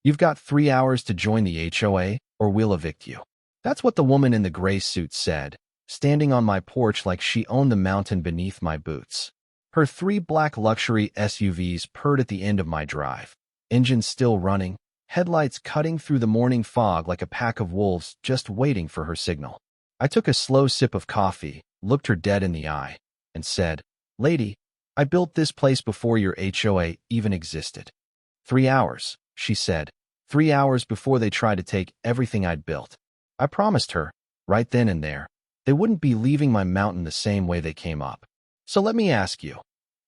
You've got 3 hours to join the HOA, or we'll evict you. That's what the woman in the gray suit said, standing on my porch like she owned the mountain beneath my boots. Her 3 black luxury SUVs purred at the end of my drive, engines still running, headlights cutting through the morning fog like a pack of wolves just waiting for her signal. I took a slow sip of coffee, looked her dead in the eye, and said, "Lady, I built this place before your HOA even existed." 3 hours, she said. 3 hours before they tried to take everything I'd built. I promised her, right then and there, they wouldn't be leaving my mountain the same way they came up. So let me ask you,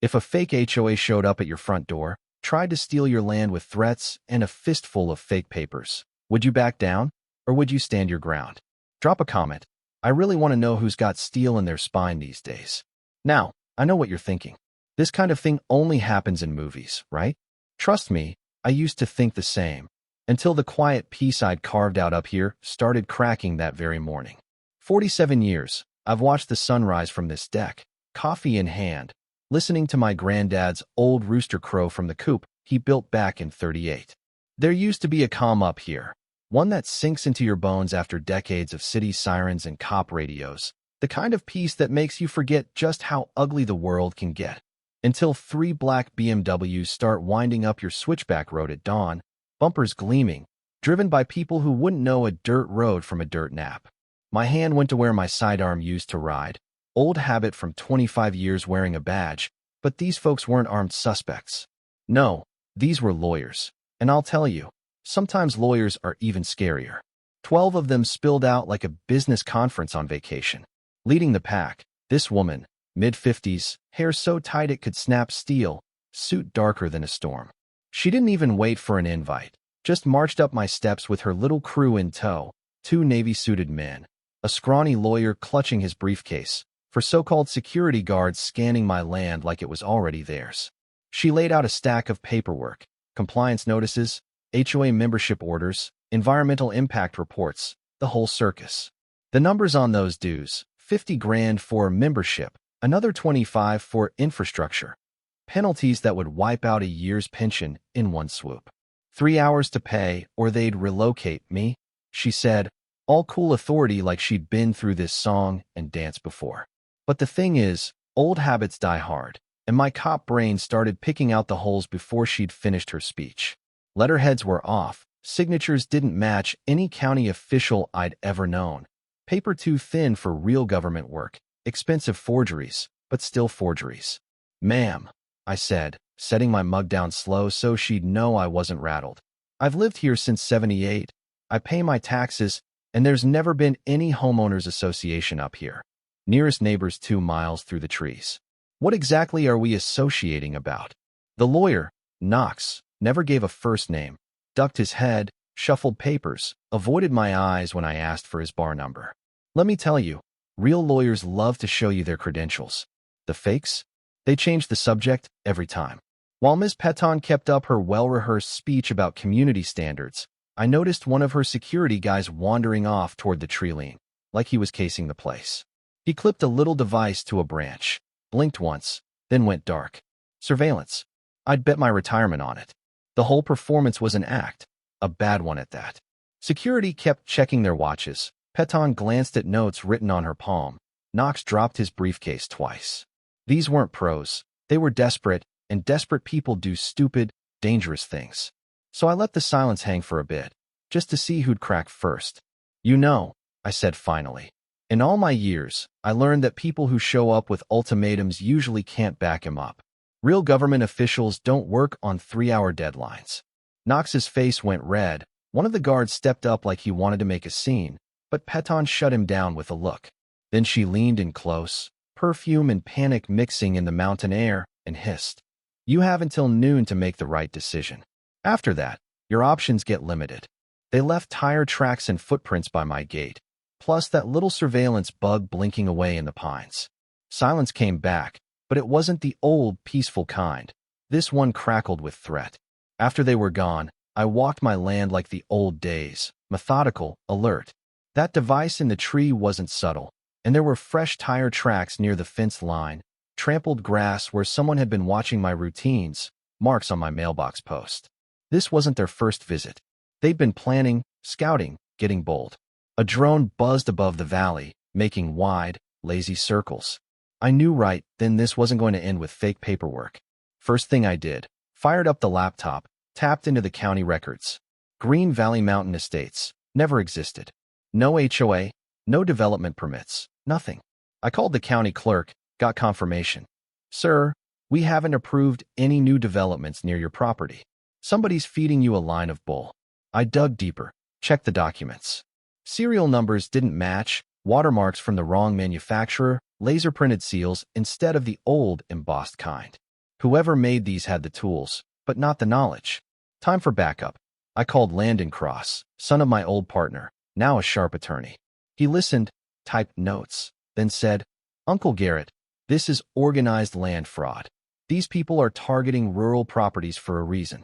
if a fake HOA showed up at your front door, tried to steal your land with threats and a fistful of fake papers, would you back down, or would you stand your ground? Drop a comment. I really want to know who's got steel in their spine these days. Now, I know what you're thinking. This kind of thing only happens in movies, right? Trust me, I used to think the same, until the quiet peace I'd carved out up here started cracking that very morning. 47 years, I've watched the sunrise from this deck, coffee in hand, listening to my granddad's old rooster crow from the coop he built back in '38. There used to be a calm up here, one that sinks into your bones after decades of city sirens and cop radios, the kind of peace that makes you forget just how ugly the world can get. Until 3 black BMWs start winding up your switchback road at dawn, bumpers gleaming, driven by people who wouldn't know a dirt road from a dirt nap. My hand went to where my sidearm used to ride, old habit from 25 years wearing a badge, but these folks weren't armed suspects. No, these were lawyers. And I'll tell you, sometimes lawyers are even scarier. 12 of them spilled out like a business conference on vacation. Leading the pack, this woman, mid-50s, hair so tight it could snap steel, suit darker than a storm. She didn't even wait for an invite, just marched up my steps with her little crew in tow, 2 navy-suited men, a scrawny lawyer clutching his briefcase, for so-called security guards scanning my land like it was already theirs. She laid out a stack of paperwork, compliance notices, HOA membership orders, environmental impact reports, the whole circus. The numbers on those dues, 50 grand for membership, another 25 for infrastructure. Penalties that would wipe out a year's pension in one swoop. 3 hours to pay or they'd relocate me, she said, all cool authority like she'd been through this song and dance before. But the thing is, old habits die hard, and my cop brain started picking out the holes before she'd finished her speech. Letterheads were off, signatures didn't match any county official I'd ever known. Paper too thin for real government work, expensive forgeries, but still forgeries. "Ma'am," I said, setting my mug down slow so she'd know I wasn't rattled. "I've lived here since '78. I pay my taxes, and there's never been any homeowners association up here. Nearest neighbor's 2 miles through the trees. What exactly are we associating about?" The lawyer, Knox, never gave a first name, ducked his head, shuffled papers, avoided my eyes when I asked for his bar number. Let me tell you, real lawyers love to show you their credentials. The fakes? They changed the subject every time. While Ms. Peton kept up her well-rehearsed speech about community standards, I noticed one of her security guys wandering off toward the tree line, like he was casing the place. He clipped a little device to a branch, blinked once, then went dark. Surveillance. I'd bet my retirement on it. The whole performance was an act, a bad one at that. Security kept checking their watches. Peton glanced at notes written on her palm. Knox dropped his briefcase twice. These weren't pros. They were desperate, and desperate people do stupid, dangerous things. So I let the silence hang for a bit, just to see who'd crack first. "You know," I said finally. "In all my years, I learned that people who show up with ultimatums usually can't back 'em up. Real government officials don't work on 3-hour deadlines." Knox's face went red. One of the guards stepped up like he wanted to make a scene, but Peton shut him down with a look. Then she leaned in close, perfume and panic mixing in the mountain air, and hissed, "You have until noon to make the right decision. After that, your options get limited." They left tire tracks and footprints by my gate, plus that little surveillance bug blinking away in the pines. Silence came back, but it wasn't the old, peaceful kind. This one crackled with threat. After they were gone, I walked my land like the old days, methodical, alert. That device in the tree wasn't subtle, and there were fresh tire tracks near the fence line, trampled grass where someone had been watching my routines, marks on my mailbox post. This wasn't their first visit. They'd been planning, scouting, getting bold. A drone buzzed above the valley, making wide, lazy circles. I knew right then this wasn't going to end with fake paperwork. First thing I did, fired up the laptop, tapped into the county records. Green Valley Mountain Estates never existed. No HOA, no development permits, nothing. I called the county clerk, got confirmation. Sir, we haven't approved any new developments near your property. Somebody's feeding you a line of bull. I dug deeper, checked the documents. Serial numbers didn't match, watermarks from the wrong manufacturer, laser-printed seals instead of the old embossed kind. Whoever made these had the tools, but not the knowledge. Time for backup. I called Landon Cross, son of my old partner, now a sharp attorney. He listened, typed notes, then said, Uncle Garrett, this is organized land fraud. These people are targeting rural properties for a reason.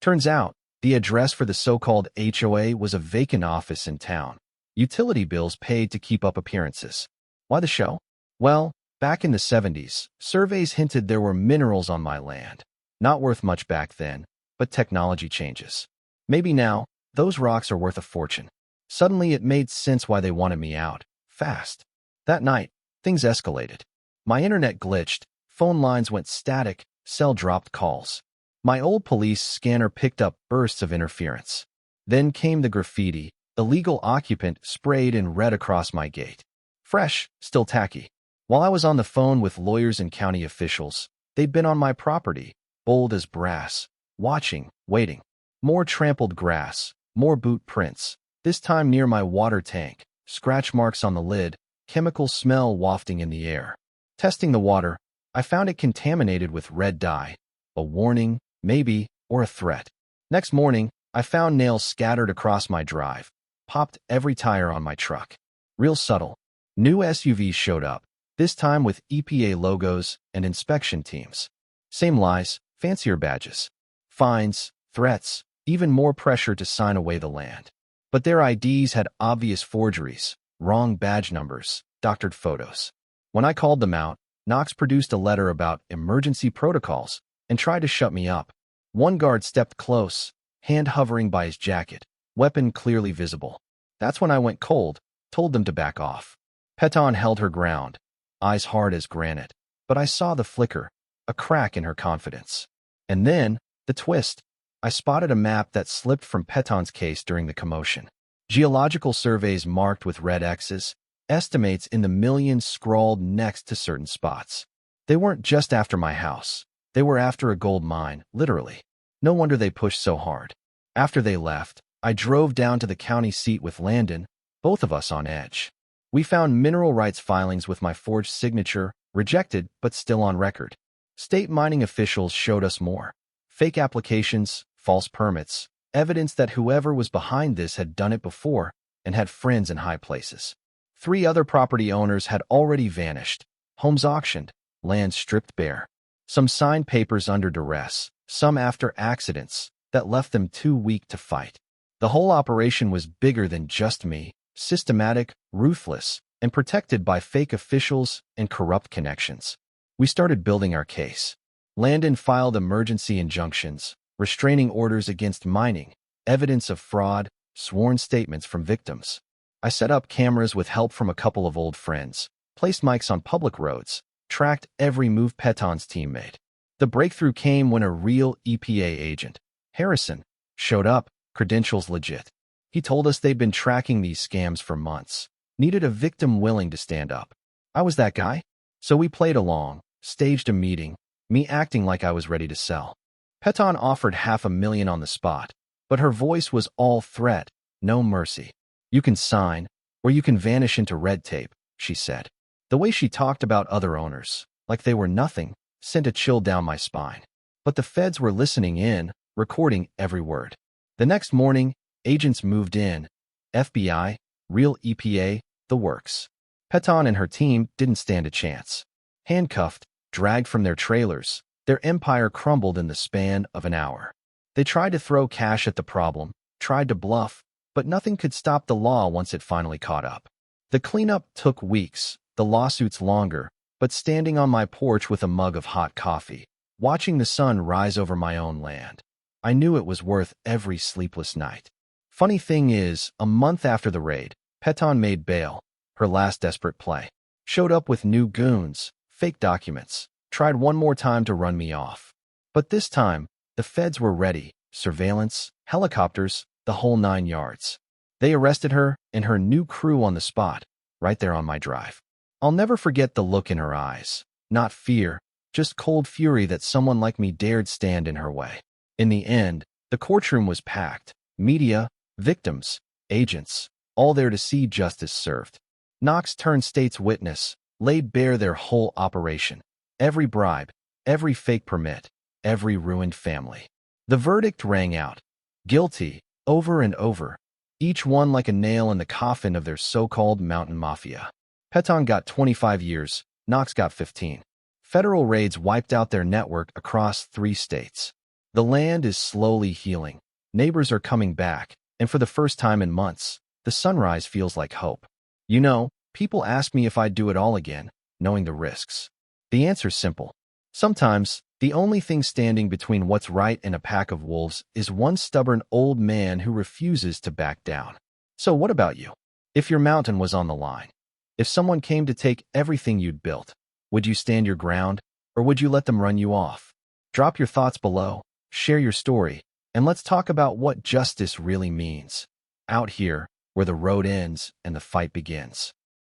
Turns out, the address for the so-called HOA was a vacant office in town. Utility bills paid to keep up appearances. Why the show? Well, back in the 70s, surveys hinted there were minerals on my land. Not worth much back then, but technology changes. Maybe now, those rocks are worth a fortune. Suddenly it made sense why they wanted me out, fast. That night, things escalated. My internet glitched, phone lines went static, cell dropped calls. My old police scanner picked up bursts of interference. Then came the graffiti, illegal occupant sprayed in red across my gate. Fresh, still tacky. While I was on the phone with lawyers and county officials, they'd been on my property, bold as brass, watching, waiting. More trampled grass, more boot prints, this time near my water tank, scratch marks on the lid, chemical smell wafting in the air. Testing the water, I found it contaminated with red dye. A warning, maybe, or a threat. Next morning, I found nails scattered across my drive. Popped every tire on my truck. Real subtle. New SUVs showed up, this time with EPA logos and inspection teams. Same lies, fancier badges. Fines, threats, even more pressure to sign away the land. But their IDs had obvious forgeries, wrong badge numbers, doctored photos. When I called them out, Knox produced a letter about emergency protocols and tried to shut me up. One guard stepped close, hand hovering by his jacket, weapon clearly visible. That's when I went cold, told them to back off. Peton held her ground, eyes hard as granite, but I saw the flicker, a crack in her confidence. And then, the twist. I spotted a map that slipped from Peton's case during the commotion. Geological surveys marked with red X's, estimates in the millions scrawled next to certain spots. They weren't just after my house. They were after a gold mine, literally. No wonder they pushed so hard. After they left, I drove down to the county seat with Landon, both of us on edge. We found mineral rights filings with my forged signature, rejected but still on record. State mining officials showed us more. Fake applications, false permits, evidence that whoever was behind this had done it before and had friends in high places. 3 other property owners had already vanished, homes auctioned, land stripped bare. Some signed papers under duress, some after accidents that left them too weak to fight. The whole operation was bigger than just me, systematic, ruthless, and protected by fake officials and corrupt connections. We started building our case. Landon filed emergency injunctions, restraining orders against mining, evidence of fraud, sworn statements from victims. I set up cameras with help from a couple of old friends, placed mics on public roads, tracked every move Peton's team made. The breakthrough came when a real EPA agent, Harrison, showed up, credentials legit. He told us they'd been tracking these scams for months, needed a victim willing to stand up. I was that guy. So we played along, staged a meeting, me acting like I was ready to sell. Peton offered $500,000 on the spot, but her voice was all threat, no mercy. You can sign, or you can vanish into red tape, she said. The way she talked about other owners, like they were nothing, sent a chill down my spine. But the feds were listening in, recording every word. The next morning, agents moved in. FBI, real EPA, the works. Peton and her team didn't stand a chance. Handcuffed, dragged from their trailers, their empire crumbled in the span of an hour. They tried to throw cash at the problem, tried to bluff, but nothing could stop the law once it finally caught up. The cleanup took weeks, the lawsuits longer, but standing on my porch with a mug of hot coffee, watching the sun rise over my own land, I knew it was worth every sleepless night. Funny thing is, a month after the raid, Peton made bail, her last desperate play. Showed up with new goons, fake documents, tried one more time to run me off. But this time, the feds were ready, surveillance, helicopters, the whole 9 yards. They arrested her and her new crew on the spot, right there on my drive. I'll never forget the look in her eyes. Not fear, just cold fury that someone like me dared stand in her way. In the end, the courtroom was packed. Media, victims, agents, all there to see justice served. Knox turned state's witness, laid bare their whole operation. Every bribe, every fake permit, every ruined family. The verdict rang out. Guilty, over and over. Each one like a nail in the coffin of their so-called mountain mafia. Peton got 25 years, Knox got 15. Federal raids wiped out their network across 3 states. The land is slowly healing. Neighbors are coming back, and for the first time in months, the sunrise feels like hope. You know, people ask me if I'd do it all again, knowing the risks. The answer's simple. Sometimes, the only thing standing between what's right and a pack of wolves is one stubborn old man who refuses to back down. So what about you? If your mountain was on the line, if someone came to take everything you'd built, would you stand your ground, or would you let them run you off? Drop your thoughts below, share your story, and let's talk about what justice really means. Out here, where the road ends and the fight begins.